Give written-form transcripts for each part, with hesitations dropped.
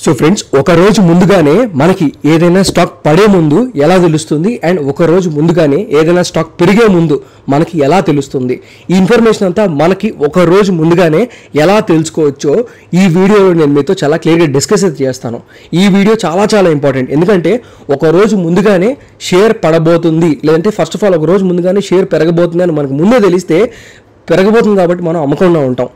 So friends, ఒక రోజు ముందుగానే మనకి ఏదైనా స్టాక్ పడే ముందు ఎలా తెలుస్తుంది అండ్ ఒక రోజు ముందుగానే ఏదైనా స్టాక్ పెరిగే ముందు మనకి ఎలా తెలుస్తుంది, ఈ ఇన్ఫర్మేషన్ అంతా మనకి ఒక రోజు ముందుగానే ఎలా తెలుసుకోవచ్చో ఈ వీడియోలో నేను మీతో చాలా క్లియర్గా డిస్కస్ చేస్తాను. ఈ వీడియో చాలా ఇంపార్టెంట్. ఎందుకంటే ఒక రోజు ముందుగానే షేర్ పడబోతుంది, లేదంటే ఫస్ట్ ఆఫ్ ఆల్ ఒక రోజు ముందుగానే షేర్ పెరగబోతుంది అని మనకు ముందే తెలిస్తే పెరగబోతుంది కాబట్టి మనం అమ్మకుండా ఉంటాం.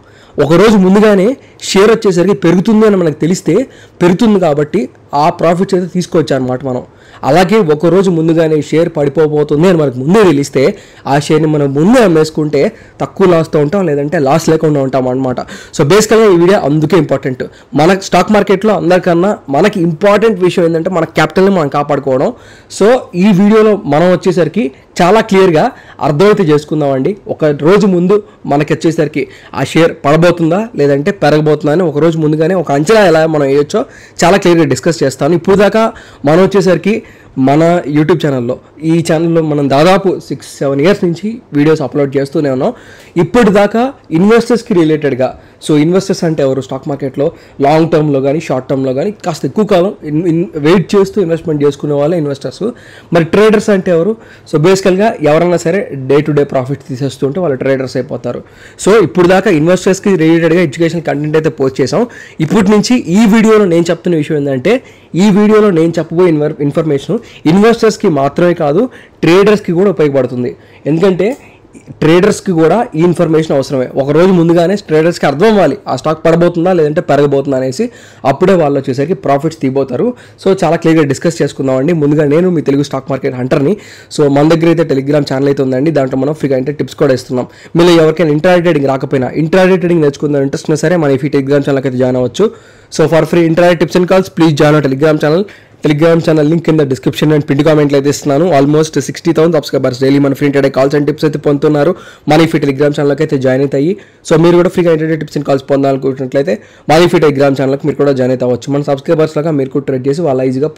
ఒకరోజు ముందుగానే షేర్ వచ్చేసరికి పెరుగుతుంది అని మనకు తెలిస్తే పెరుగుతుంది కాబట్టి ఆ ప్రాఫిట్స్ అయితే తీసుకోవచ్చు అనమాట మనం. అలాగే ఒకరోజు ముందుగానే షేర్ పడిపోబోతుంది అని మనకు ముందే తెలిస్తే ఆ షేర్ని మనం ముందే అమ్మేసుకుంటే తక్కువ లాస్తో ఉంటాం, లేదంటే లాస్ లేకుండా ఉంటాం అనమాట. సో బేసికల్గా ఈ వీడియో అందుకే ఇంపార్టెంట్. మన స్టాక్ మార్కెట్లో అందరికన్నా మనకి ఇంపార్టెంట్ విషయం ఏంటంటే మన క్యాపిటల్ని మనం కాపాడుకోవడం. సో ఈ వీడియోలో మనం వచ్చేసరికి చాలా క్లియర్గా అర్థమైతే చేసుకుందామండి. ఒక రోజు ముందు మనకి వచ్చేసరికి ఆ షేర్ పడబోతుందా లేదంటే పెరగబోతుందా అని ఒక రోజు ముందుగానే ఒక అంచనా ఎలా మనం వేయొచ్చో చాలా క్లియర్గా డిస్కస్ చేస్తాను. ఇప్పుడు దాకా మనం వచ్చేసరికి మన యూట్యూబ్ ఛానల్లో, ఈ ఛానల్లో మనం దాదాపు 6-7 ఇయర్స్ నుంచి వీడియోస్ అప్లోడ్ చేస్తూనే ఉన్నాం. ఇప్పుడు దాకా ఇన్వెస్టర్స్కి రిలేటెడ్గా, సో ఇన్వెస్టర్స్ అంటే ఎవరు, స్టాక్ మార్కెట్లో లాంగ్ టర్మ్లో కానీ షార్ట్ టర్మ్లో కానీ కాస్త ఎక్కువ కాలం వెయిట్ చేస్తూ ఇన్వెస్ట్మెంట్ చేసుకునే వాళ్ళే ఇన్వెస్టర్స్. మరి ట్రేడర్స్ అంటే ఎవరు? సో బేసికల్గా ఎవరైనా సరే డే టు డే ప్రాఫిట్ తీసేస్తుంటే వాళ్ళు ట్రేడర్స్ అయిపోతారు. సో ఇప్పుడు దాకా ఇన్వెస్టర్స్కి రిలేటెడ్గా ఎడ్యుకేషన్ కంటెంట్ అయితే పోస్ట్ చేసాం. ఇప్పటి నుంచి ఈ వీడియోలో నేను చెప్తున్న విషయం ఏంటంటే, ఈ వీడియోలో నేను చెప్పబోయే ఇన్ఫర్మేషన్ ఇన్వెస్టర్స్కి మాత్రమే కాదు, ట్రేడర్స్కి కూడా ఉపయోగపడుతుంది. ఎందుకంటే ట్రేడర్స్కి కూడా ఈ ఇన్ఫర్మేషన్ అవసరమే. ఒక రోజు ముందుగానే ట్రేడర్స్కి అర్థం అవ్వాలి ఆ స్టాక్ పడబోతుందా లేదంటే పెరగబోతుందా అనేసి. అప్పుడే వాళ్ళు వచ్చేసరికి ప్రాఫిట్స్ తీయబోతారు. సో చాలా క్లియర్గా డిస్కస్ చేసుకుందామండి. ముందుగా నేను మీ తెలుగు స్టాక్ మార్కెట్ హంటర్ని. సో మన దగ్గర అయితే టెలిగ్రామ్ ఛానల్ అయితే ఉందండి. దాంట్లో మనం ఫ్రీగా అంటే టిప్స్ కూడా ఇస్తున్నాం. మీరు ఎవరికైనా ఇంట్రాడే ట్రేడింగ్ రాకపోయినా, ఇంట్రాడే ట్రేడింగ్ నేర్చుకుందాం ఇంట్రెస్ట్ ఉన్నా సరే మన ఈ టెలిగ్రామ్ ఛానల్కి అయితే జాయిన్ అవ్వచ్చు. So for free intraday tips and calls please join hour Telegram channel link కింద డిస్క్రిప్షన్ అండ్ పిన్ కామెంట్లు అయితే ఇస్తున్నాను. ఆల్మోస్ట్ 60,000 సబ్స్క్రైబర్స్ డైలీ మన free intraday calls and tips అయితే పొందుతున్నారు. మన ఈ టెలిగ్రామ్ ఛానల్కి అయితే జాయిన్ అవుతాయి. సో మీరు కూడా ఫ్రీగా ఇంటర్డే టిప్స్ అండ్ కాల్స్ పొందాలనుకుంటున్నట్లయితే మన ఈ టెలిగ్రామ్ ఛానల్కి మీరు కూడా జాయిన్ అయితే అవ్వచ్చు. మన సబ్స్క్రైబర్స్ లాగా మీరు కూడా ట్రేడ్ చేసి వాళ్ళ ఈజీగా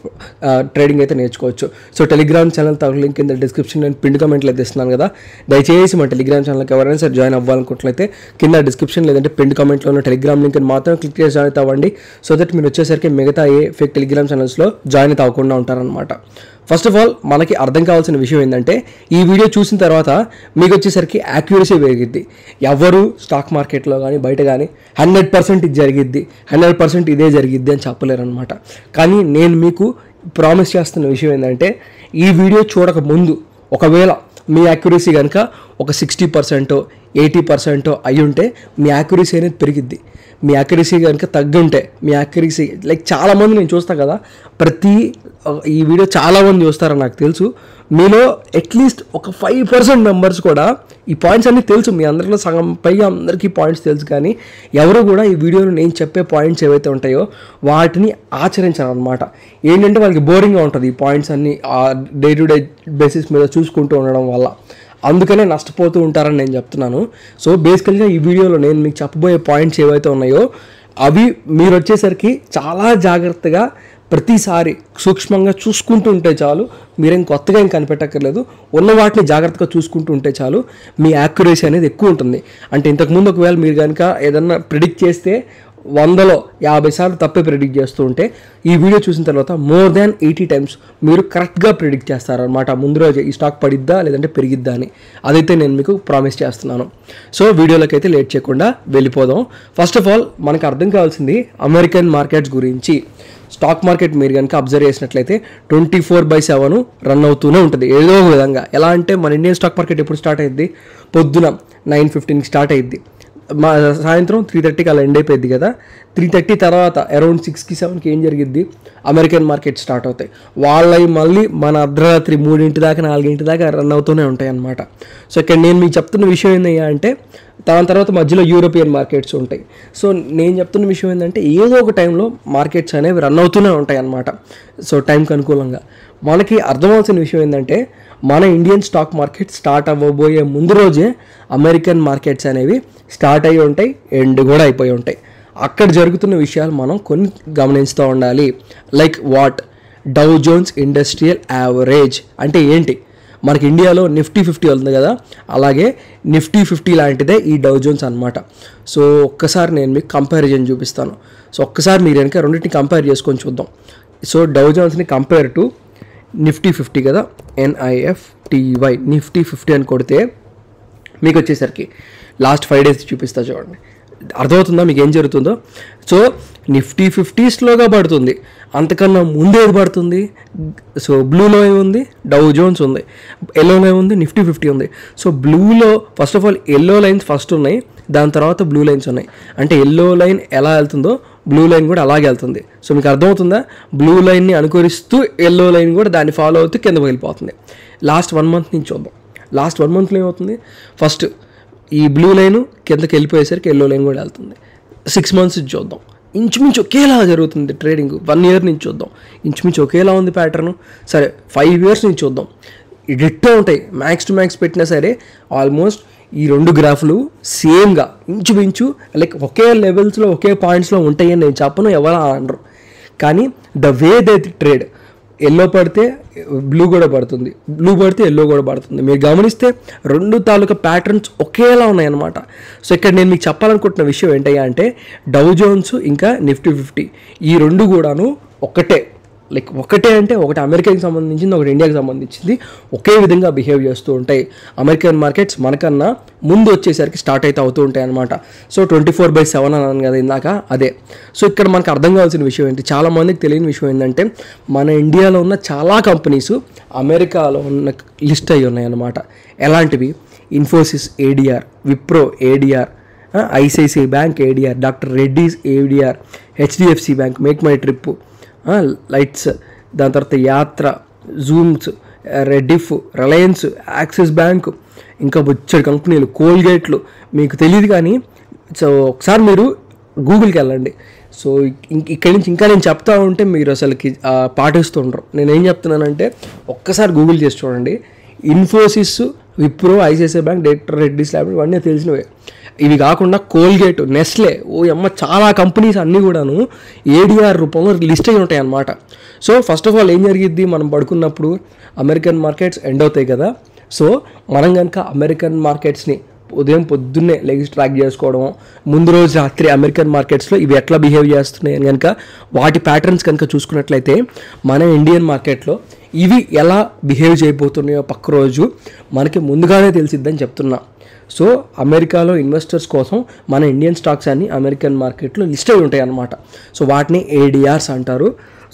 ట్రేడింగ్ అయితే నేర్చుకోవచ్చు. సో టెలిగ్రామ్ ఛానల్ లింక్ కింద డిస్క్రిప్షన్ అండ్ పిన్ కామెంట్లు అయితే ఇస్తున్నాను కదా. దయచేసి మన టెలిగ్రామ్ ఛానల్కి ఎవరైనా సరే జాయిన్ అవ్వాలనుకుంటున్నట్లయితే కింద డిస్క్రిప్షన్ లేదంటే పిన్ కామెంట్లో ఉన్న టెలిగ్రామ్ లింక్ మాత్రం క్లిక్ చేసి జాయిన్ అయితే అవ్వండి. సో దట్ మీరు వచ్చేసరికి మిగతా ఏ ఫేక్ టెలిగ్రామ్ ఛానల్స్లో జాయిన్ అయితే అవ్వకుండా ఉంటారనమాట. ఫస్ట్ ఆఫ్ ఆల్ మనకి అర్థం కావాల్సిన విషయం ఏంటంటే, ఈ వీడియో చూసిన తర్వాత మీకు వచ్చేసరికి యాక్యురసీ పెరిగిద్ది. ఎవరు స్టాక్ మార్కెట్లో కానీ బయట కానీ 100% ఇది జరిగిద్ది, 100% ఇదే జరిగిద్ది అని చెప్పలేరు అనమాట. కానీ నేను మీకు ప్రామిస్ చేస్తున్న విషయం ఏంటంటే, ఈ వీడియో చూడక ముందు ఒకవేళ మీ యాక్యురసీ కనుక ఒక 60%, 80% అయి ఉంటే మీ యాక్యురసీ అనేది పెరిగిద్ది. మీ యాక్యురసీ కనుక తగ్గుంటే, మీ యాక్యురసీ లైక్ చాలామంది నేను చూస్తాను కదా, ఈ వీడియో చాలామంది చూస్తారని నాకు తెలుసు. మీలో అట్లీస్ట్ ఒక 5% మెంబర్స్ కూడా ఈ పాయింట్స్ అన్నీ తెలుసు. మీ అందరిలో సగం పైగా అందరికీ పాయింట్స్ తెలుసు, కానీ ఎవరు కూడా ఈ వీడియోలో నేను చెప్పే పాయింట్స్ ఏవైతే ఉంటాయో వాటిని ఆచరించారు అనమాట. ఏంటంటే వాళ్ళకి బోరింగ్గా ఉంటుంది ఈ పాయింట్స్ అన్నీ డే టు డే బేసిస్ మీద చూసుకుంటూ ఉండడం వల్ల. అందుకనే నష్టపోతూ ఉంటారని నేను చెప్తున్నాను. సో బేసికల్గా ఈ వీడియోలో నేను మీకు చెప్పబోయే పాయింట్స్ ఏవైతే ఉన్నాయో అవి మీరు వచ్చేసరికి చాలా జాగ్రత్తగా ప్రతిసారి సూక్ష్మంగా చూసుకుంటూ ఉంటే చాలు. మీరేం కొత్తగా ఏం కనిపెట్టక్కర్లేదు, ఉన్న వాటిని జాగ్రత్తగా చూసుకుంటూ ఉంటే చాలు. మీ యాక్యురసీ అనేది ఎక్కువ ఉంటుంది. అంటే ఇంతకుముందు ఒకవేళ మీరు కనుక ఏదన్నా ప్రిడిక్ట్ చేస్తే 100లో 50 సార్లు తప్పే ప్రిడిక్ట్ చేస్తూ ఉంటే, ఈ వీడియో చూసిన తర్వాత మోర్ దాన్ 80 టైమ్స్ మీరు కరెక్ట్గా ప్రిడిక్ట్ చేస్తారనమాట. ముందు రోజే ఈ స్టాక్ పడిద్దా లేదంటే పెరిగిద్దా అని. అదైతే నేను మీకు ప్రామిస్ చేస్తున్నాను. సో వీడియోలోకి అయితే లేట్ చేయకుండా వెళ్ళిపోదాం. ఫస్ట్ ఆఫ్ ఆల్ మనకు అర్థం కావాల్సింది అమెరికన్ మార్కెట్స్ గురించి. స్టాక్ మార్కెట్ మీరు కనుక అబ్జర్వ్ చేసినట్లయితే 24/7 రన్ అవుతూనే ఉంటుంది ఏదో ఒక విధంగా. ఎలా అంటే మన ఇండియన్ స్టాక్ మార్కెట్ ఎప్పుడు స్టార్ట్ అయ్యిద్ది? పొద్దున 9:15కి స్టార్ట్ అయ్యిద్ది, సాయంత్రం 3:30కి అలా ఎండ్ అయిపోయింది కదా. 3:30 తర్వాత అరౌండ్ 6కి 7కి ఏం జరిగిద్ది? అమెరికన్ మార్కెట్ స్టార్ట్ అవుతాయి. వాళ్ళవి మళ్ళీ మన అర్ధరాత్రి 3 దాకా 4 దాకా రన్ అవుతూనే ఉంటాయి అన్నమాట. సో ఇక్కడ నేను మీకు చెప్తున్న విషయం ఏంటయ్యా అంటే, దాని తర్వాత మధ్యలో యూరోపియన్ మార్కెట్స్ ఉంటాయి. సో నేను చెప్తున్న విషయం ఏంటంటే, ఏదో ఒక టైంలో మార్కెట్స్ అనేవి రన్ అవుతూనే ఉంటాయి అన్నమాట. సో టైంకి అనుకూలంగా మనకి అర్థమవుతున్న విషయం ఏంటంటే, మన ఇండియన్ స్టాక్ మార్కెట్ స్టార్ట్ అవ్వబోయే ముందు రోజే అమెరికన్ మార్కెట్స్ అనేవి స్టార్ట్ అయ్యి ఉంటాయి, ఎండ్ కూడా అయిపోయి ఉంటాయి. అక్కడ జరుగుతున్న విషయాలు మనం కొన్ని గమనిస్తూ ఉండాలి. Like what? Dow Jones industrial average అంటే ఏంటి? మనకి ఇండియాలో నిఫ్టీ 50 ఉంది కదా, అలాగే నిఫ్టీ 50 లాంటిదే ఈ డౌ జోన్స్ అనమాట. సో ఒక్కసారి నేను మీకు కంపారిజన్ చూపిస్తాను. సో ఒక్కసారి మీరు కనుక రెండింటిని కంపేర్ చేసుకొని చూద్దాం. సో డౌ జోన్స్ని కంపేర్ టు నిఫ్టీ 50 కదా, NIFTY నిఫ్టీ 50 అని కొడితే మీకు వచ్చేసరికి లాస్ట్ 5 days చూపిస్తా చూడండి. అర్థమవుతుందా మీకు ఏం జరుగుతుందో? సో నిఫ్టీ 50 స్లోగా పడుతుంది, అంతకన్నా ముందేది పడుతుంది? సో బ్లూలో ఏముంది? డౌ జోన్స్ ఉంది, ఎల్లోలో ఏముంది? నిఫ్టీ 50 ఉంది. సో బ్లూలో first of all yellow lines first ఉన్నాయి, దాని తర్వాత బ్లూ లైన్స్ ఉన్నాయి. అంటే ఎల్లో లైన్ ఎలా వెళ్తుందో బ్లూ లైన్ కూడా అలాగే వెళ్తుంది. సో మీకు అర్థమవుతుందా? బ్లూ లైన్ని అనుకరిస్తూ ఎల్లో లైన్ కూడా దాన్ని ఫాలో అవుతూ కిందకు వెళ్ళిపోతుంది. లాస్ట్ 1 month నుంచి చూద్దాం. లాస్ట్ 1 monthలో ఏమవుతుంది? ఫస్ట్ ఈ బ్లూ లైన్ కిందకి వెళ్ళిపోయేసరికి ఎల్లో లైన్ కూడా వెళ్తుంది. 6 months నుంచి చూద్దాం, ఇంచుమించు ఒకేలా జరుగుతుంది ట్రేడింగ్. 1 year నుంచి చూద్దాం, ఇంచుమించు ఒకేలా ఉంది ప్యాటర్ను. సరే 5 years నుంచి చూద్దాం, డిట్టో ఉంటాయి. మ్యాక్స్ టు మ్యాక్స్ పెట్టినా సరే ఆల్మోస్ట్ ఈ 2 గ్రాఫ్లు సేమ్గా ఇంచుమించు లైక్ ఒకే లెవెల్స్లో ఒకే పాయింట్స్లో ఉంటాయి అని నేను చెప్పను, ఎవరు అనరు. కానీ the way they trade, yellow పడితే బ్లూ కూడా పడుతుంది, బ్లూ పడితే ఎల్లో కూడా పడుతుంది. మీరు గమనిస్తే 2 తాలూకా ప్యాటర్న్స్ ఒకేలా ఉన్నాయన్నమాట. సో ఇక్కడ నేను మీకు చెప్పాలనుకుంటున్న విషయం ఏంటయ్యా అంటే డౌ జోన్స్ ఇంకా నిఫ్టీ 50 ఈ 2 కూడాను ఒకటే. లైక్ ఒకటే అంటే ఒకటి అమెరికాకి సంబంధించింది, ఒకటి ఇండియాకి సంబంధించింది, ఒకే విధంగా బిహేవ్ చేస్తూ ఉంటాయి. అమెరికన్ మార్కెట్స్ మనకన్నా ముందు వచ్చేసరికి స్టార్ట్ అయితే అవుతూ ఉంటాయి అనమాట. సో 24/7 అన్నాను కదా ఇందాక, అదే. సో ఇక్కడ మనకు అర్థం కావాల్సిన విషయం ఏంటి, చాలామందికి తెలియని విషయం ఏంటంటే మన ఇండియాలో ఉన్న చాలా కంపెనీస్ అమెరికాలో ఉన్న లిస్ట్ అయ్యి ఉన్నాయన్నమాట. ఎలాంటివి? Infosys ADR, Wipro ADR, ICICI bank ADR, doctor Reddy's ADR, HDFC bank, make my trip, లైట్స్, దాని తర్వాత యాత్ర, జూమ్స్, రెడ్డిఫ్, రిలయన్స్, యాక్సిస్ బ్యాంక్, ఇంకా బొచ్చడి కంపెనీలు, కోల్గేట్లు, మీకు తెలియదు కానీ. సో ఒకసారి మీరు గూగుల్కి వెళ్ళండి. సో ఇక్కడి నుంచి ఇంకా నేను చెప్తా ఉంటే మీరు అసలుకి పాటిస్తూ ఉండరు. నేనేం చెప్తున్నానంటే ఒక్కసారి గూగుల్ చేసి చూడండి. Infosys, Wipro, ICICI bank, doctor Reddy's lab, ఇవన్నీ తెలిసినవే. ఇవి కాకుండా కోల్గేట్, నెస్లే, చాలా కంపెనీస్ అన్నీ కూడాను ADR రూపంలో లిస్ట్ అయి ఉంటాయి అన్నమాట. సో ఫస్ట్ ఆఫ్ ఆల్ ఏం జరిగిద్ది, మనం పడుకున్నప్పుడు అమెరికన్ మార్కెట్స్ ఎండ్ అవుతాయి కదా. సో మనం కనుక అమెరికన్ మార్కెట్స్ని ఉదయం పొద్దున్నే లెగ్స్ ట్రాక్ చేసుకోవడం, ముందు రోజు రాత్రి అమెరికన్ మార్కెట్స్లో ఇవి ఎట్లా బిహేవ్ చేస్తున్నాయి అని కనుక వాటి ప్యాటర్న్స్ కనుక చూసుకున్నట్లయితే మన ఇండియన్ మార్కెట్లో ఇవి ఎలా బిహేవ్ చేయబోతున్నాయో పక్క రోజు మనకి ముందుగానే తెలిసిద్దని చెప్తున్నా. సో అమెరికాలో ఇన్వెస్టర్స్ కోసం మన ఇండియన్ స్టాక్స్ అన్ని అమెరికన్ మార్కెట్లో లిస్ట్ అయి ఉంటాయి అన్నమాట. సో వాటిని ADRs అంటారు.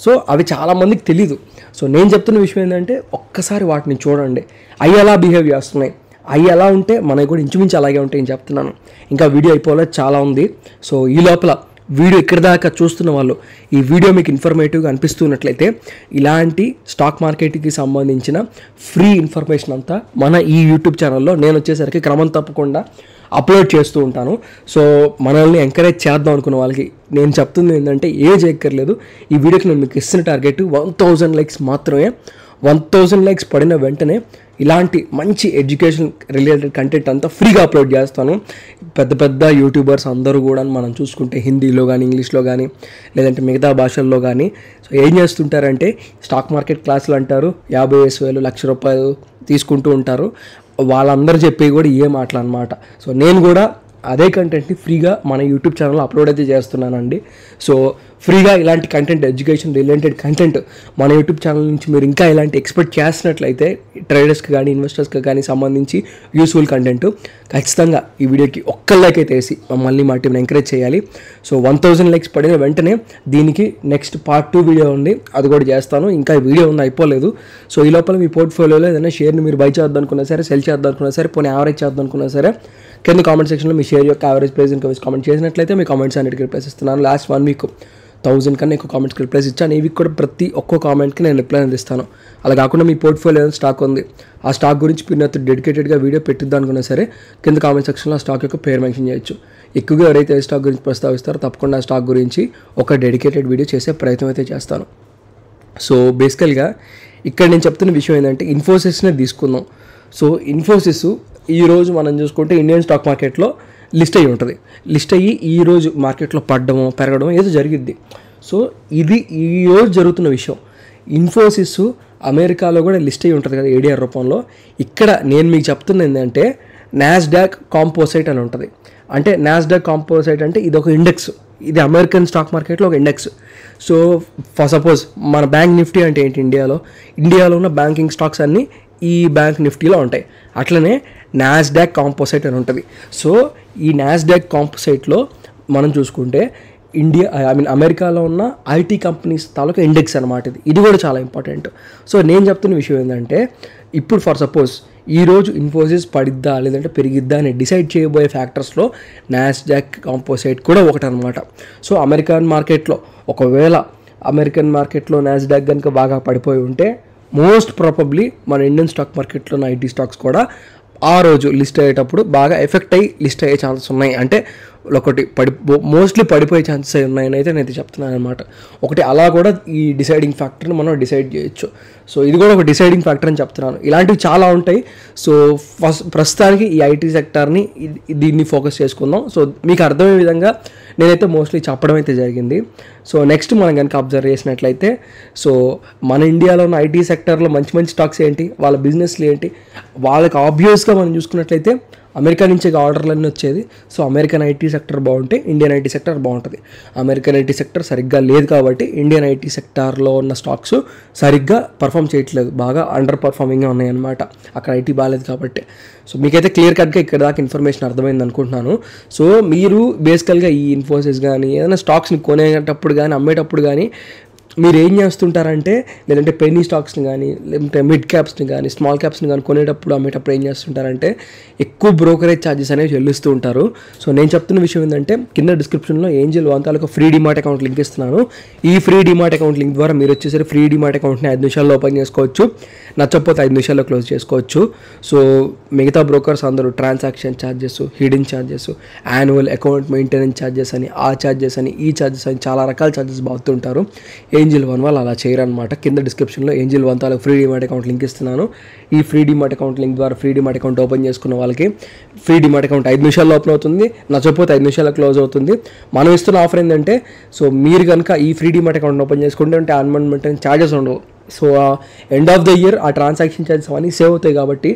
సో అవి చాలామందికి తెలీదు. సో నేను చెప్తున్న విషయం ఏంటంటే ఒక్కసారి వాటిని చూడండి, అవి ఎలా బిహేవ్ చేస్తున్నాయి, అవి ఎలా ఉంటే మనకి కూడా ఇంచుమించు అలాగే ఉంటాయని చెప్తున్నాను. ఇంకా వీడియో అయిపోలేదు, చాలా ఉంది. సో ఈ లోపల వీడియో ఇక్కడ దాకా చూస్తున్న వాళ్ళు ఈ వీడియో మీకు ఇన్ఫర్మేటివ్గా అనిపిస్తున్నట్లయితే ఇలాంటి స్టాక్ మార్కెట్కి సంబంధించిన ఫ్రీ ఇన్ఫర్మేషన్ అంతా మన ఈ యూట్యూబ్ ఛానల్లో నేను వచ్చేసరికి క్రమం తప్పకుండా అప్లోడ్ చేస్తూ ఉంటాను. సో మనల్ని ఎంకరేజ్ చేద్దాం అనుకున్న వాళ్ళకి నేను చెప్తుంది ఏంటంటే ఏజ్ ఎక్కర్లేదు. ఈ వీడియోకి నేను మీకు ఇస్తున్న టార్గెట్ 1000 likes మాత్రమే. 1000 likes పడిన వెంటనే ఇలాంటి మంచి ఎడ్యుకేషన్ రిలేటెడ్ కంటెంట్ అంతా ఫ్రీగా అప్లోడ్ చేస్తాను. పెద్ద పెద్ద యూట్యూబర్స్ అందరూ కూడా మనం చూసుకుంటే హిందీలో కానీ, ఇంగ్లీష్లో కానీ, లేదంటే మిగతా భాషల్లో కానీ సో ఏం చేస్తుంటారంటే స్టాక్ మార్కెట్ క్లాసులు అంటారు, 50,000 1,00,000 తీసుకుంటూ ఉంటారు. వాళ్ళందరూ చెప్పేవి కూడా ఏ మాటలు అన్నమాట. సో నేను కూడా అదే కంటెంట్ని ఫ్రీగా మన యూట్యూబ్ ఛానల్లో అప్లోడ్ అయితే చేస్తున్నానండి. సో ఫ్రీగా ఇలాంటి కంటెంట్, ఎడ్యుకేషన్ రిలేటెడ్ కంటెంట్ మన యూట్యూబ్ ఛానల్ నుంచి మీరు ఇంకా ఇలాంటి ఎక్స్పెక్ట్ చేసినట్లయితే ట్రేడర్స్కి కానీ ఇన్వెస్టర్స్కి కానీ సంబంధించి యూస్ఫుల్ కంటెంట్ ఖచ్చితంగా ఈ వీడియోకి ఒక్క లైక్ అయితే వేసి మమ్మల్ని మా టీంని ఎంకరేజ్ చేయాలి. సో 1000 likes పడిన వెంటనే దీనికి నెక్స్ట్ part 2 వీడియో ఉంది, అది కూడా చేస్తాను. ఇంకా ఈ వీడియో ఉంది, అయిపోలేదు. సో ఈ లోపల మీ పోర్ట్ఫోలియోలో ఏదైనా షేర్ని మీరు బై చేద్దాం అనుకున్నా సరే, సెల్ చేద్దాం అనుకున్నా సరే, పోనీ యావరేజ్ చేద్దాం అనుకున్నా సరే, కింద కామెంట్ సెక్షన్లో మీ షేర్ యొక్క యావరేజ్ ప్రైస్ ఇంకా కామెంట్ చేసినట్లయితే మీ కామెంట్స్ అన్నిటికీ రిప్లైస్ ఇస్తున్నాను. లాస్ట్ 1 week 1000 కన్నా ఎక్కువ కామెంట్స్కి రిప్లైస్ ఇచ్చాను. ఈ వీక్ కూడా ప్రతి ఒక్కో కామెంట్కి నేను రిప్లై అందిస్తాను. అలా కాకుండా మీ పోర్ట్ఫోలియో ఏదైనా స్టాక్ ఉంది, ఆ స్టాక్ గురించి మీరు నాతో డెడికేటెడ్గా వీడియో పెట్టిద్దాం అనుకున్నా సరే కింద కామెంట్ సెక్షన్లో ఆ స్టాక్ యొక్క పేరు మెన్షన్ చేయొచ్చు. ఎక్కువగా ఎవరైతే ఏ స్టాక్ గురించి ప్రస్తావిస్తారో తప్పకుండా ఆ స్టాక్ గురించి ఒక డెడికేటెడ్ వీడియో చేసే ప్రయత్నం అయితే చేస్తాను. సో బేసికల్గా ఇక్కడ నేను చెప్తున్న విషయం ఏంటంటే ఇన్ఫోసిస్నే తీసుకుందాం. సో ఇన్ఫోసిస్ ఈరోజు మనం చూసుకుంటే ఇండియన్ స్టాక్ మార్కెట్లో లిస్ట్ అయ్యి ఉంటుంది. లిస్ట్ అయ్యి ఈరోజు మార్కెట్లో పడ్డమో పెరగడమో ఏదో జరిగిద్ది. సో ఇది ఈరోజు జరుగుతున్న విషయం. ఇన్ఫోసిస్ అమెరికాలో కూడా లిస్ట్ అయ్యి ఉంటుంది కదా ADR రూపంలో. ఇక్కడ నేను మీకు చెప్తున్నది ఏంటంటే నాస్డాక్ కాంపోసైట్ అని ఉంటుంది. అంటే నాస్డాక్ కాంపోసైట్ అంటే ఇది ఒక ఇండెక్స్, ఇది అమెరికన్ స్టాక్ మార్కెట్లో ఒక ఇండెక్స్. సో ఫర్ సపోజ్ మన బ్యాంక్ నిఫ్టీ అంటే ఏంటి, ఇండియాలో ఉన్న బ్యాంకింగ్ స్టాక్స్ అన్నీ ఈ బ్యాంక్ నిఫ్టీలో ఉంటాయి. అట్లనే నాస్డాక్ కాంపోసైట్ అని ఉంటుంది. సో ఈ నాస్డాక్ కాంపోసైట్లో మనం చూసుకుంటే అమెరికాలో ఉన్న ఐటీ కంపెనీస్ తాలూకా ఇండెక్స్ అనమాట ఇది కూడా చాలా ఇంపార్టెంట్. సో నేను చెప్తున్న విషయం ఏంటంటే, ఇప్పుడు ఫర్ సపోజ్ ఈరోజు ఇన్ఫోసిస్ పడిద్దా లేదంటే పెరిగిద్దా అని డిసైడ్ చేయబోయే ఫ్యాక్టర్స్లో నాస్డాక్ కాంపోసైట్ కూడా ఒకటి అనమాట. సో అమెరికన్ మార్కెట్లో నాస్డాక్ కనుక బాగా పడిపోయి ఉంటే మోస్ట్ ప్రాబబ్లీ మన ఇండియన్ స్టాక్ మార్కెట్లో ఉన్న ఐటీ స్టాక్స్ కూడా ఆ రోజు లిస్ట్ అయ్యేటప్పుడు బాగా ఎఫెక్ట్ అయ్యి లిస్ట్ అయ్యే ఛాన్సెస్ ఉన్నాయి. అంటే ఒకటి మోస్ట్లీ పడిపోయే ఛాన్సెస్ ఉన్నాయని అయితే నేను చెప్తున్నాను అనమాట. ఒకటి అలా కూడా ఈ డిసైడింగ్ ఫ్యాక్టర్ని మనం డిసైడ్ చేయొచ్చు. సో ఇది కూడా ఒక డిసైడింగ్ ఫ్యాక్టర్ అని చెప్తున్నాను. ఇలాంటివి చాలా ఉంటాయి. సో ప్రస్తుతానికి ఈ ఐటీ సెక్టార్ని దీన్ని ఫోకస్ చేసుకుందాం. సో మీకు అర్థమయ్యే విధంగా నేనైతే మోస్ట్లీ చెప్పడం అయితే జరిగింది. సో నెక్స్ట్ మనం కనుక అబ్జర్వ్ చేసినట్లయితే, సో మన ఇండియాలో ఉన్న ఐటీ సెక్టార్లో మంచి మంచి స్టాక్స్ ఏంటి, వాళ్ళ బిజినెస్లు ఏంటి, వాళ్ళకి ఆబ్వియస్గా మనం చూసుకున్నట్లయితే అమెరికా నుంచి ఆర్డర్లన్నీ వచ్చేది. సో అమెరికన్ ఐటీ సెక్టర్ బాగుంటే ఇండియన్ ఐటీ సెక్టర్ బాగుంటుంది. అమెరికన్ ఐటీ సెక్టర్ సరిగ్గా లేదు కాబట్టి ఇండియన్ ఐటీ సెక్టార్లో ఉన్న స్టాక్స్ సరిగ్గా పర్ఫామ్ చేయట్లేదు, బాగా అండర్ పర్ఫార్మింగ్గా ఉన్నాయన్నమాట. అక్కడ ఐటీ బాగాలేదు కాబట్టి. సో మీకైతే క్లియర్ కట్గా ఇక్కడ దాకా ఇన్ఫర్మేషన్ అర్థమైంది అనుకుంటున్నాను. సో మీరు బేసికల్గా ఈ ఇన్ఫోసిస్ కానీ ఏదైనా స్టాక్స్ని కొనేటప్పుడు కానీ అమ్మేటప్పుడు కానీ మీరు ఏం చేస్తుంటారంటే, లేదంటే పెన్నీ స్టాక్స్ని కానీ లేదంటే మిడ్ క్యాప్స్ని కానీ స్మాల్ క్యాప్స్ని కానీ కొనేటప్పుడు అమ్మేటప్పుడు ఏం చేస్తుంటారంటే ఎక్కువ బ్రోకరేజ్ ఛార్జెస్ అనేవి చెల్లిస్తూ ఉంటారు. సో నేను చెప్తున్న విషయం ఏంటంటే, కింద డిస్క్రిప్షన్లో ఏంజల్ వన్ తాలూకా ఫ్రీ డిమాట్ అకౌంట్ లింక్ ఇస్తున్నాను. ఈ ఫ్రీ డిమాట్ అకౌంట్ లింక్ ద్వారా మీరు వచ్చేసరికి ఫ్రీ డిమాట్ అకౌంట్ని 5 నిమిషాల్లో ఓపెన్ చేసుకోవచ్చు. నచ్చకపోతే 5 నిమిషాల్లో క్లోజ్ చేసుకోవచ్చు. సో మిగతా బ్రోకర్స్ అందరూ transaction charges, hidden charges, annual account maintenance charges అని, ఆ ఛార్జెస్ అని, ఈ ఛార్జెస్ అని చాలా రకాల ఛార్జెస్ బాగుతుంటారు. ఏంజల్ వన్ వాళ్ళు అలా చేయరనమాట. కింద డిస్క్రిప్షన్లో ఏంజల్ వన్ తాలూకా ఫ్రీ డిమాట్ అకౌంట్ లింక్ ఇస్తున్నాను. ఈ ఫ్రీ డిమాట్ అకౌంట్ లింక్ ద్వారా ఫ్రీ డిమాట్ అకౌంట్ ఓపెన్ చేసుకున్న వాళ్ళకి ఫ్రీ డిమాట్ అకౌంట్ 5 నిమిషాల్లో ఓపెన్ అవుతుంది. నచ్చకపోతే 5 నిమిషాల్లో క్లోజ్ అవుతుంది. మనం ఇస్తున్న ఆఫర్ ఏంటంటే, సో మీరు కనుక ఈ ఫ్రీ డిమాట్ అకౌంట్ ఓపెన్ చేసుకుంటే అంటే అన్మెంట్ ఛార్జెస్ ఉండవు. So end of the year ఆ ట్రాన్సాక్షన్ ఛార్జెస్ అవన్నీ సేవ్ అవుతాయి కాబట్టి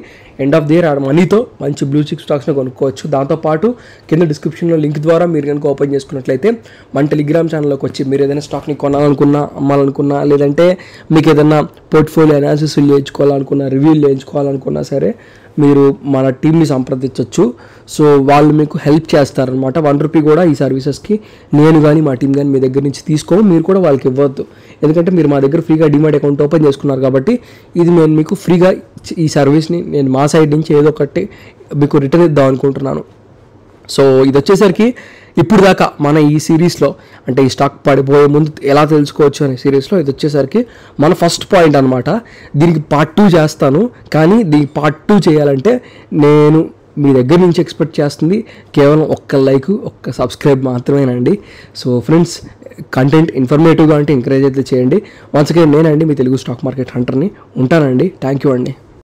ఎండ్ ఆఫ్ ద ఇయర్ ఆ మనీతో మంచి బ్లూ చిప్ స్టాక్స్ని కొనుక్కోవచ్చు. దాంతోపాటు కింద డిస్క్రిప్షన్లో లింక్ ద్వారా మీరు కనుక ఓపెన్ చేసుకున్నట్లయితే మన టెలిగ్రామ్ ఛానల్లోకి వచ్చి మీరు ఏదైనా స్టాక్ని కొనాలనుకున్నా, అమ్మాలనుకున్నా, లేదంటే మీకు ఏదైనా పోర్ట్ఫోలియో అనాలిసిస్ చేయించుకోవాలనుకున్నా, రివ్యూలు చేయించుకోవాలనుకున్నా సరే మీరు మన టీమ్ని సంప్రదించవచ్చు. సో వాళ్ళు మీకు హెల్ప్ చేస్తారనమాట. 1 రూపీ కూడా ఈ సర్వీసెస్కి నేను కానీ మా టీం కానీ మీ దగ్గర నుంచి తీసుకోము, మీరు కూడా వాళ్ళకి ఇవ్వద్దు. ఎందుకంటే మీరు మా దగ్గర ఫ్రీగా డిమాట్ అకౌంట్ ఓపెన్ చేసుకున్నారు కాబట్టి ఇది నేను మీకు ఫ్రీగా ఈ సర్వీస్ని నేను మా సైడ్ నుంచి ఏదో ఒకటి మీకు రిటర్న్ ఇద్దాం అనుకుంటున్నాను. సో ఇది వచ్చేసరికి ఇప్పుడు దాకా మన ఈ సిరీస్లో, అంటే ఈ స్టాక్ పడిపోయే ముందు ఎలా తెలుసుకోవచ్చు అనే సిరీస్లో ఇది వచ్చేసరికి మన ఫస్ట్ పాయింట్ అనమాట. దీనికి పార్ట్ 2 చేస్తాను. కానీ దీనికి పార్ట్ 2 చేయాలంటే నేను మీ దగ్గర నుంచి ఎక్స్పెక్ట్ చేస్తుంది కేవలం ఒక్క లైక్, ఒక్క సబ్స్క్రైబ్ మాత్రమేనండి. సో ఫ్రెండ్స్, కంటెంట్ ఇన్ఫర్మేటివ్గా అంటే ఎంకరేజ్ అయితే చేయండి. వన్స్ అగైన్ నేనండి మీ తెలుగు స్టాక్ మార్కెట్ హంటర్ని. ఉంటానండి. థ్యాంక్ యూ అండి.